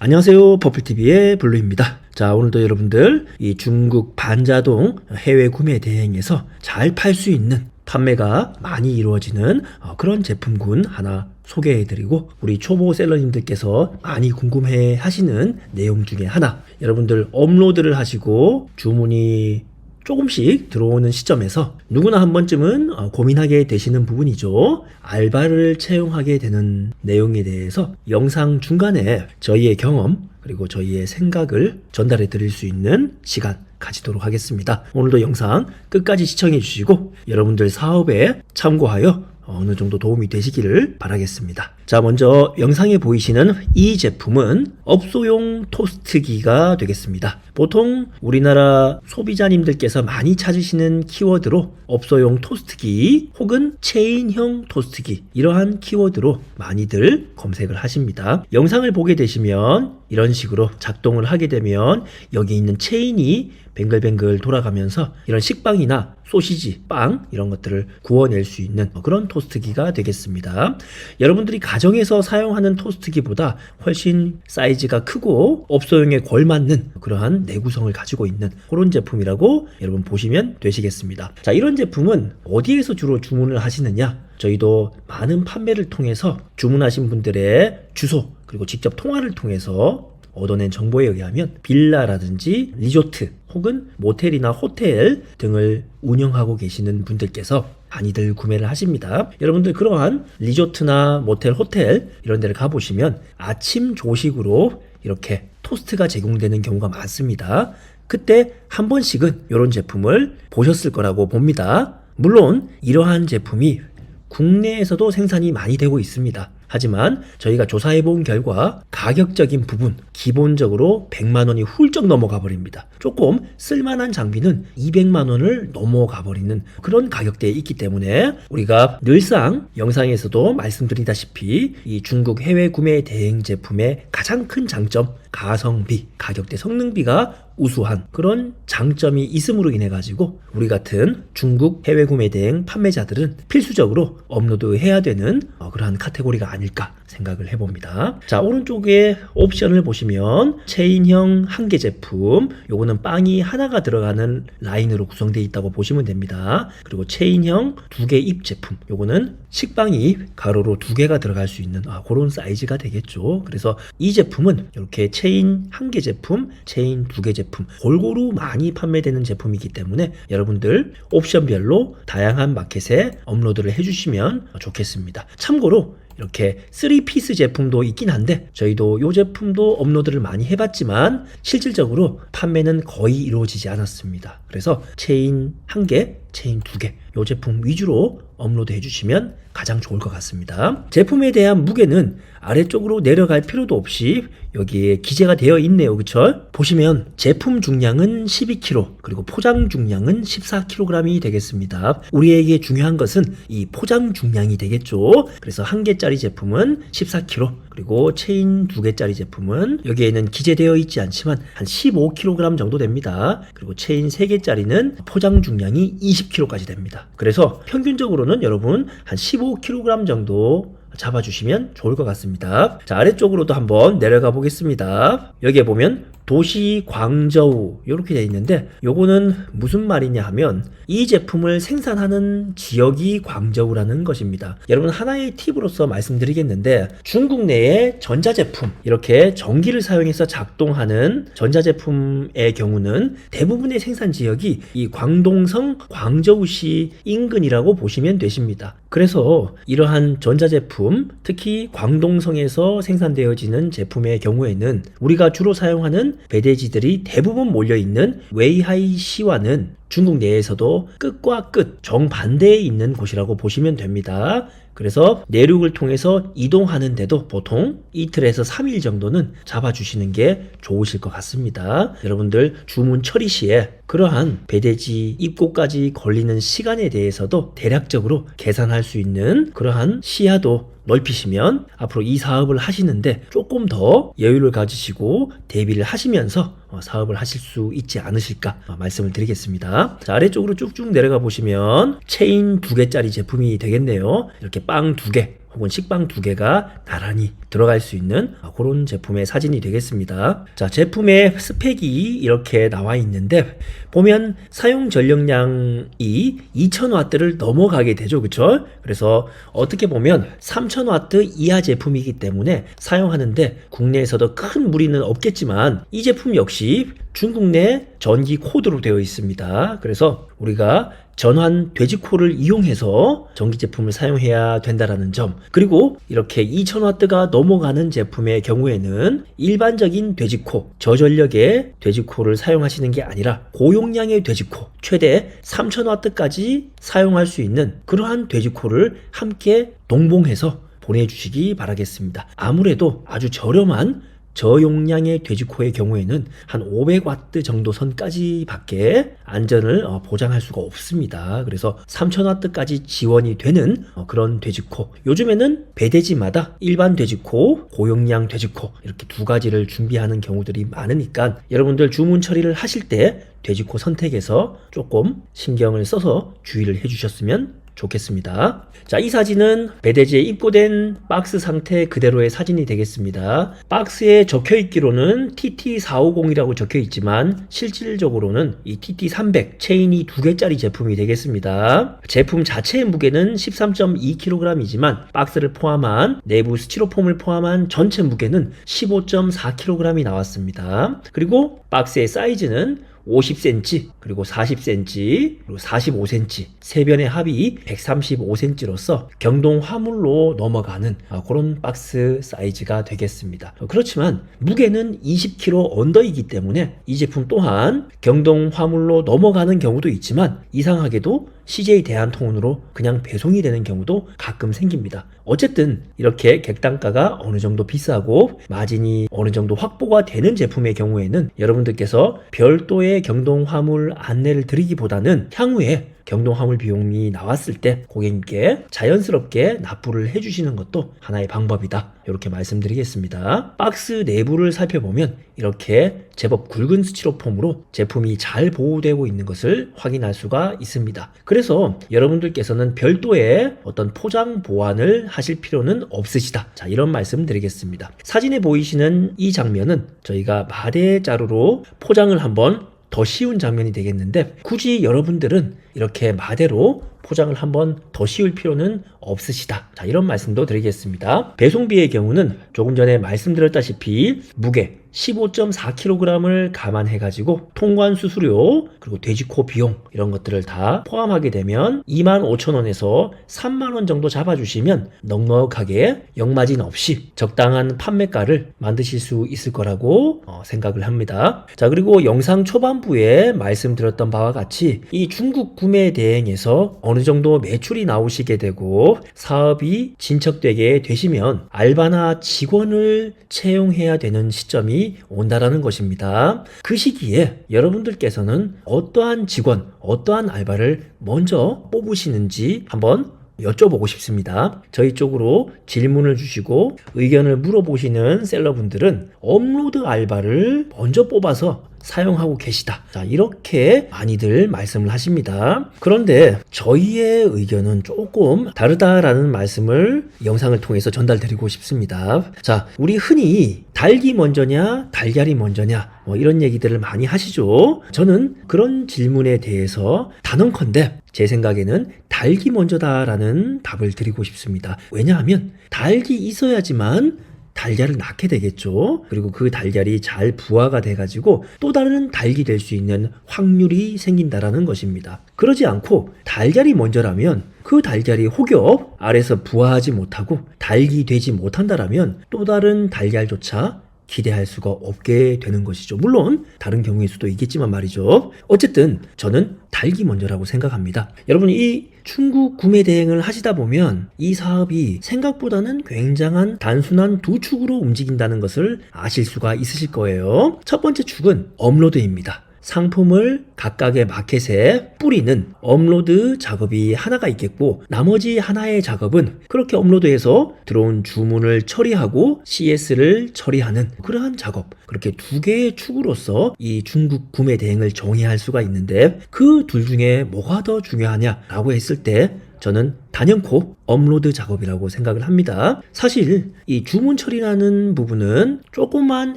안녕하세요. 퍼플TV의 블루입니다. 자, 오늘도 여러분들 이 중국 반자동 해외 구매 대행에서 잘 팔 수 있는 판매가 많이 이루어지는 그런 제품군 하나 소개해드리고, 우리 초보 셀러님들께서 많이 궁금해 하시는 내용 중에 하나, 여러분들 업로드를 하시고 주문이 조금씩 들어오는 시점에서 누구나 한 번쯤은 고민하게 되시는 부분이죠. 알바를 채용하게 되는 내용에 대해서 영상 중간에 저희의 경험 그리고 저희의 생각을 전달해 드릴 수 있는 시간 가지도록 하겠습니다. 오늘도 영상 끝까지 시청해 주시고 여러분들 사업에 참고하여 어느 정도 도움이 되시기를 바라겠습니다. 자, 먼저 영상에 보이시는 이 제품은 업소용 토스트기가 되겠습니다. 보통 우리나라 소비자님들께서 많이 찾으시는 키워드로 업소용 토스트기 혹은 체인형 토스트기, 이러한 키워드로 많이들 검색을 하십니다. 영상을 보게 되시면 이런 식으로 작동을 하게 되면 여기 있는 체인이 뱅글뱅글 돌아가면서 이런 식빵이나 소시지, 빵 이런 것들을 구워낼 수 있는 그런 토스트기가 되겠습니다. 여러분들이 가정에서 사용하는 토스트기보다 훨씬 사이즈가 크고 업소용에 걸맞는 그러한 내구성을 가지고 있는 그런 제품이라고 여러분 보시면 되시겠습니다. 자, 이런 제품은 어디에서 주로 주문을 하시느냐? 저희도 많은 판매를 통해서 주문하신 분들의 주소 그리고 직접 통화를 통해서 얻어낸 정보에 의하면 빌라라든지 리조트 혹은 모텔이나 호텔 등을 운영하고 계시는 분들께서 많이들 구매를 하십니다. 여러분들 그러한 리조트나 모텔, 호텔 이런 데를 가보시면 아침 조식으로 이렇게 토스트가 제공되는 경우가 많습니다. 그때 한 번씩은 이런 제품을 보셨을 거라고 봅니다. 물론 이러한 제품이 국내에서도 생산이 많이 되고 있습니다. 하지만 저희가 조사해 본 결과 가격적인 부분 기본적으로 100만 원이 훌쩍 넘어가 버립니다. 조금 쓸만한 장비는 200만 원을 넘어가 버리는 그런 가격대에 있기 때문에 우리가 늘상 영상에서도 말씀드리다시피 이 중국 해외 구매 대행 제품의 가장 큰 장점, 가성비, 가격대 성능비가 우수한 그런 장점이 있음으로 인해 가지고 우리 같은 중국 해외 구매 대행 판매자들은 필수적으로 업로드 해야 되는 그러한 카테고리가 아닐까 생각을 해봅니다. 자, 오른쪽에 옵션을 보시면 체인형 한 개 제품, 요거는 빵이 하나가 들어가는 라인으로 구성되어 있다고 보시면 됩니다. 그리고 체인형 두 개 입 제품, 요거는 식빵이 가로로 두 개가 들어갈 수 있는 그런 사이즈가 되겠죠. 그래서 이 제품은 이렇게 체인 한 개 제품, 체인 두 개 제품 골고루 많이 판매되는 제품이기 때문에 여러분들 옵션별로 다양한 마켓에 업로드를 해주시면 좋겠습니다. 참고로 이렇게 3피스 제품도 있긴 한데 저희도 이 제품도 업로드를 많이 해봤지만 실질적으로 판매는 거의 이루어지지 않았습니다. 그래서 체인 한 개, 체인 두 개 이 제품 위주로 업로드 해주시면 가장 좋을 것 같습니다. 제품에 대한 무게는 아래쪽으로 내려갈 필요도 없이 여기에 기재가 되어 있네요. 그쵸? 보시면 제품 중량은 12kg 그리고 포장 중량은 14kg이 되겠습니다. 우리에게 중요한 것은 이 포장 중량이 되겠죠. 그래서 한 개짜리 제품은 14kg 그리고 체인 두 개짜리 제품은 여기에는 기재되어 있지 않지만 한 15kg 정도 됩니다. 그리고 체인 세 개짜리는 포장 중량이 20kg까지 됩니다. 그래서 평균적으로는 여러분 한 15kg 정도 잡아주시면 좋을 것 같습니다. 자, 아래쪽으로도 한번 내려가 보겠습니다. 여기에 보면 도시 광저우 이렇게 되어 있는데 요거는 무슨 말이냐 하면 이 제품을 생산하는 지역이 광저우라는 것입니다. 여러분 하나의 팁으로서 말씀드리겠는데 중국 내에 전자제품 이렇게 전기를 사용해서 작동하는 전자제품의 경우는 대부분의 생산 지역이 이 광동성 광저우시 인근이라고 보시면 되십니다. 그래서 이러한 전자제품 특히 광동성에서 생산되어지는 제품의 경우에는 우리가 주로 사용하는 배대지들이 대부분 몰려있는 웨이하이시와는 중국 내에서도 끝과 끝 정반대에 있는 곳이라고 보시면 됩니다. 그래서 내륙을 통해서 이동하는데도 보통 이틀에서 3일 정도는 잡아주시는 게 좋으실 것 같습니다. 여러분들 주문 처리 시에 그러한 배대지 입고까지 걸리는 시간에 대해서도 대략적으로 계산할 수 있는 그러한 시야도 넓히시면 앞으로 이 사업을 하시는데 조금 더 여유를 가지시고 대비를 하시면서 사업을 하실 수 있지 않으실까 말씀을 드리겠습니다. 자, 아래쪽으로 쭉쭉 내려가 보시면 체인 2개짜리 제품이 되겠네요. 이렇게 빵 2개 혹은 식빵 2개가 나란히 들어갈 수 있는 그런 제품의 사진이 되겠습니다. 자, 제품의 스펙이 이렇게 나와 있는데 보면 사용 전력량이 2000W를 넘어가게 되죠. 그쵸? 그래서 어떻게 보면 3000W 이하 제품이기 때문에 사용하는데 국내에서도 큰 무리는 없겠지만 이 제품 역시 중국 내 전기 코드로 되어 있습니다. 그래서 우리가 전환 돼지코를 이용해서 전기 제품을 사용해야 된다라는 점, 그리고 이렇게 2000W가 넘어가는 제품의 경우에는 일반적인 돼지코, 저전력의 돼지코를 사용하시는 게 아니라 고용량의 돼지코, 최대 3000W까지 사용할 수 있는 그러한 돼지코를 함께 동봉해서 보내주시기 바라겠습니다. 아무래도 아주 저렴한 저용량의 돼지코의 경우에는 한 500W 정도 선까지 밖에 안전을 보장할 수가 없습니다. 그래서 3000W까지 지원이 되는 그런 돼지코, 요즘에는 배대지마다 일반 돼지코, 고용량 돼지코 이렇게 2가지를 준비하는 경우들이 많으니까 여러분들 주문 처리를 하실 때 돼지코 선택에서 조금 신경을 써서 주의를 해주셨으면 좋겠습니다. 자, 이 사진은 배대지에 입고된 박스 상태 그대로의 사진이 되겠습니다. 박스에 적혀 있기로는 TT450이라고 적혀 있지만 실질적으로는 이 TT300 체인이 2개짜리 제품이 되겠습니다. 제품 자체의 무게는 13.2kg이지만 박스를 포함한 내부 스티로폼을 포함한 전체 무게는 15.4kg이 나왔습니다. 그리고 박스의 사이즈는 50cm, 그리고 40cm, 그리고 45cm, 세 변의 합이 135cm로서 경동 화물로 넘어가는 그런 박스 사이즈가 되겠습니다. 그렇지만 무게는 20kg 언더이기 때문에 이 제품 또한 경동 화물로 넘어가는 경우도 있지만 이상하게도 CJ 대한통운으로 그냥 배송이 되는 경우도 가끔 생깁니다. 어쨌든 이렇게 객단가가 어느 정도 비싸고 마진이 어느 정도 확보가 되는 제품의 경우에는 여러분들께서 별도의 경동 화물 안내를 드리기보다는 향후에 경동 화물 비용이 나왔을 때 고객님께 자연스럽게 납부를 해주시는 것도 하나의 방법이다, 이렇게 말씀드리겠습니다. 박스 내부를 살펴보면 이렇게 제법 굵은 스티로폼으로 제품이 잘 보호되고 있는 것을 확인할 수가 있습니다. 그래서 여러분들께서는 별도의 어떤 포장 보완을 하실 필요는 없으시다, 자, 이런 말씀 드리겠습니다. 사진에 보이시는 이 장면은 저희가 마대자루로 포장을 한번 더 쉬운 장면이 되겠는데 굳이 여러분들은 이렇게 마대로 포장을 한번 더 씌울 필요는 없으시다, 자, 이런 말씀도 드리겠습니다. 배송비의 경우는 조금 전에 말씀드렸다시피 무게 15.4kg을 감안해 가지고 통관 수수료 그리고 돼지코 비용 이런 것들을 다 포함하게 되면 25,000원에서 30,000원 정도 잡아주시면 넉넉하게 역마진 없이 적당한 판매가를 만드실 수 있을 거라고 생각을 합니다. 자, 그리고 영상 초반부에 말씀드렸던 바와 같이 이 중국 구매 대행에서 어느 정도 매출이 나오시게 되고 사업이 진척되게 되시면 알바나 직원을 채용해야 되는 시점이 온다라는 것입니다. 그 시기에 여러분들께서는 어떠한 직원, 어떠한 알바를 먼저 뽑으시는지 한번 여쭤보고 싶습니다. 저희 쪽으로 질문을 주시고 의견을 물어보시는 셀러분들은 업로드 알바를 먼저 뽑아서 사용하고 계시다, 자, 이렇게 많이들 말씀을 하십니다. 그런데 저희의 의견은 조금 다르다라는 말씀을 영상을 통해서 전달드리고 싶습니다. 자, 우리 흔히 닭이 먼저냐 달걀이 먼저냐 이런 얘기들을 많이 하시죠. 저는 그런 질문에 대해서 단언컨대 제 생각에는 닭이 먼저다라는 답을 드리고 싶습니다. 왜냐하면 닭이 있어야지만 달걀을 낳게 되겠죠. 그리고 그 달걀이 잘 부화가 돼가지고 또 다른 닭이 될 수 있는 확률이 생긴다라는 것입니다. 그러지 않고 달걀이 먼저라면 그 달걀이 혹여 알에서 부화하지 못하고 닭이 되지 못한다라면 또 다른 달걀조차 기대할 수가 없게 되는 것이죠. 물론 다른 경우일 수도 있겠지만 말이죠. 어쨌든 저는 닭이 먼저라고 생각합니다. 여러분, 이 중국 구매 대행을 하시다 보면 이 사업이 생각보다는 굉장한 단순한 두 축으로 움직인다는 것을 아실 수가 있으실 거예요. 첫 번째 축은 업로드입니다. 상품을 각각의 마켓에 뿌리는 업로드 작업이 하나가 있겠고 나머지 하나의 작업은 그렇게 업로드해서 들어온 주문을 처리하고 CS를 처리하는 그러한 작업, 그렇게 2개의 축으로서 이 중국 구매 대행을 정의할 수가 있는데 그 둘 중에 뭐가 더 중요하냐라고 했을 때 저는 단연코 업로드 작업이라고 생각을 합니다. 사실 이 주문 처리라는 부분은 조금만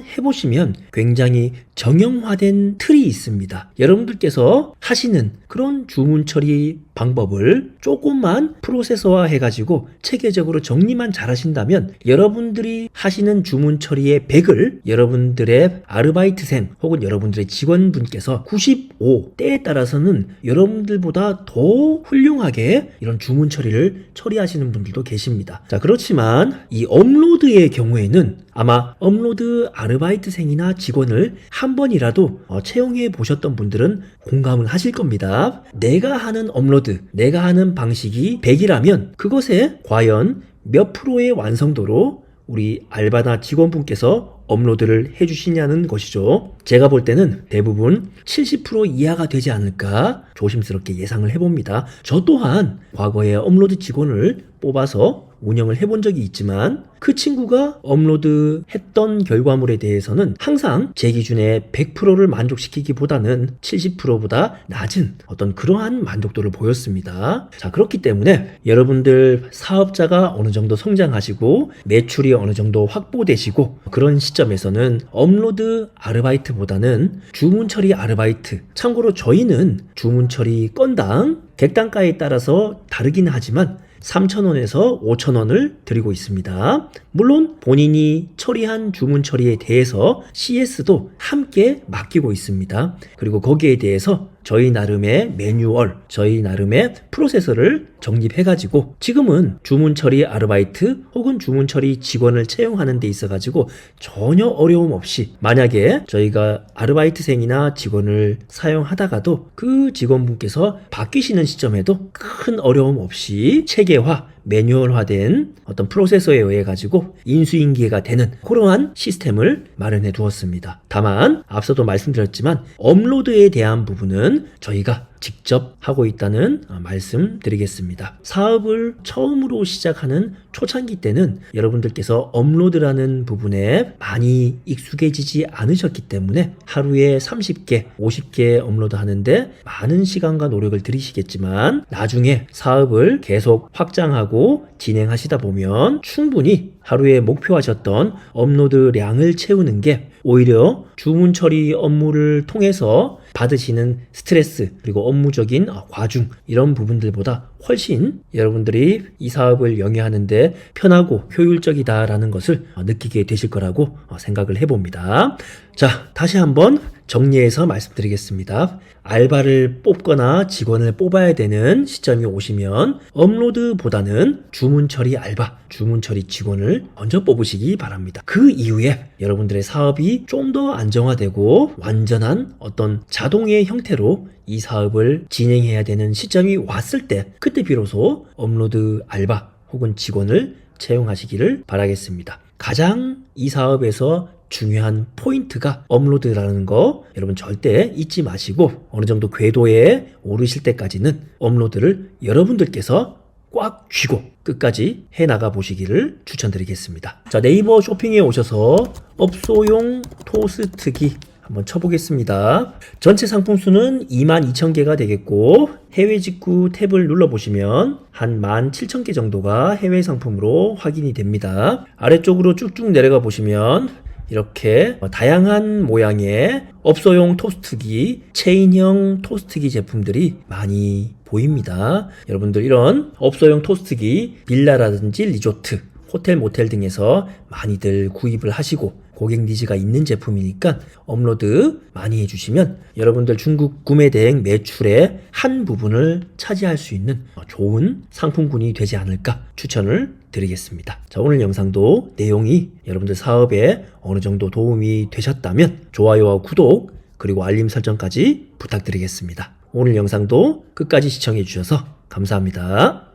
해보시면 굉장히 정형화된 틀이 있습니다. 여러분들께서 하시는 그런 주문 처리 방법을 조금만 프로세서화 해가지고 체계적으로 정리만 잘 하신다면 여러분들이 하시는 주문 처리의 100을 여러분들의 아르바이트생 혹은 여러분들의 직원분께서 95, 때에 따라서는 여러분들보다 더 훌륭하게 이런 주문 처리를 처리하시는 분들도 계십니다. 자, 그렇지만 이 업로드의 경우에는 아마 업로드 아르바이트생이나 직원을 한 번이라도 채용해 보셨던 분들은 공감을 하실 겁니다. 내가 하는 업로드, 내가 하는 방식이 100이라면 그것에 과연 몇 프로의 완성도로 우리 알바나 직원분께서 업로드를 해주시냐는 것이죠. 제가 볼 때는 대부분 70% 이하가 되지 않을까 조심스럽게 예상을 해봅니다. 저 또한 과거에 업로드 직원을 뽑아서 운영을 해본 적이 있지만 그 친구가 업로드 했던 결과물에 대해서는 항상 제 기준에 100%를 만족시키기보다는 70%보다 낮은 어떤 그러한 만족도를 보였습니다. 자, 그렇기 때문에 여러분들 사업자가 어느 정도 성장하시고 매출이 어느 정도 확보되시고 그런 시점에서는 업로드 아르바이트보다는 주문 처리 아르바이트, 참고로 저희는 주문 처리 건당 객단가에 따라서 다르긴 하지만 3,000원에서 5,000원을 드리고 있습니다. 물론 본인이 처리한 주문 처리에 대해서 CS도 함께 맡기고 있습니다. 그리고 거기에 대해서 저희 나름의 매뉴얼, 저희 나름의 프로세서를 정립해가지고 지금은 주문 처리 아르바이트 혹은 주문 처리 직원을 채용하는 데 있어가지고 전혀 어려움 없이 만약에 저희가 아르바이트생이나 직원을 사용하다가도 그 직원분께서 바뀌시는 시점에도 큰 어려움 없이 체계화, 매뉴얼화된 어떤 프로세서에 의해 가지고 인수인계가 되는 그러한 시스템을 마련해 두었습니다. 다만 앞서도 말씀드렸지만 업로드에 대한 부분은 저희가 직접 하고 있다는 말씀 드리겠습니다. 사업을 처음으로 시작하는 초창기 때는 여러분들께서 업로드라는 부분에 많이 익숙해지지 않으셨기 때문에 하루에 30개, 50개 업로드 하는데 많은 시간과 노력을 들이시겠지만 나중에 사업을 계속 확장하고 진행하시다 보면 충분히 하루에 목표하셨던 업로드량을 채우는 게 오히려 주문 처리 업무를 통해서 받으시는 스트레스 그리고 업무적인 과중 이런 부분들보다 훨씬 여러분들이 이 사업을 영위하는데 편하고 효율적이다라는 것을 느끼게 되실 거라고 생각을 해봅니다. 자, 다시 한번 정리해서 말씀드리겠습니다. 알바를 뽑거나 직원을 뽑아야 되는 시점이 오시면 업로드보다는 주문 처리 알바, 주문 처리 직원을 먼저 뽑으시기 바랍니다. 그 이후에 여러분들의 사업이 좀 더 안정화되고 완전한 어떤 자동의 형태로 이 사업을 진행해야 되는 시점이 왔을 때 그때 비로소 업로드 알바 혹은 직원을 채용하시기를 바라겠습니다. 가장 이 사업에서 중요한 포인트가 업로드라는 거 여러분 절대 잊지 마시고 어느 정도 궤도에 오르실 때까지는 업로드를 여러분들께서 꽉 쥐고 끝까지 해나가 보시기를 추천드리겠습니다. 자, 네이버 쇼핑에 오셔서 업소용 토스트기 한번 쳐보겠습니다. 전체 상품 수는 22,000개가 되겠고 해외 직구 탭을 눌러보시면 한 17,000개 정도가 해외 상품으로 확인이 됩니다. 아래쪽으로 쭉쭉 내려가 보시면 이렇게 다양한 모양의 업소용 토스트기, 체인형 토스트기 제품들이 많이 보입니다. 여러분들 이런 업소용 토스트기 빌라라든지 리조트, 호텔, 모텔 등에서 많이들 구입을 하시고 고객 니즈가 있는 제품이니까 업로드 많이 해주시면 여러분들 중국 구매 대행 매출의 한 부분을 차지할 수 있는 좋은 상품군이 되지 않을까 추천을 드리겠습니다. 자, 오늘 영상도 내용이 여러분들 사업에 어느 정도 도움이 되셨다면 좋아요와 구독 그리고 알림 설정까지 부탁드리겠습니다. 오늘 영상도 끝까지 시청해 주셔서 감사합니다.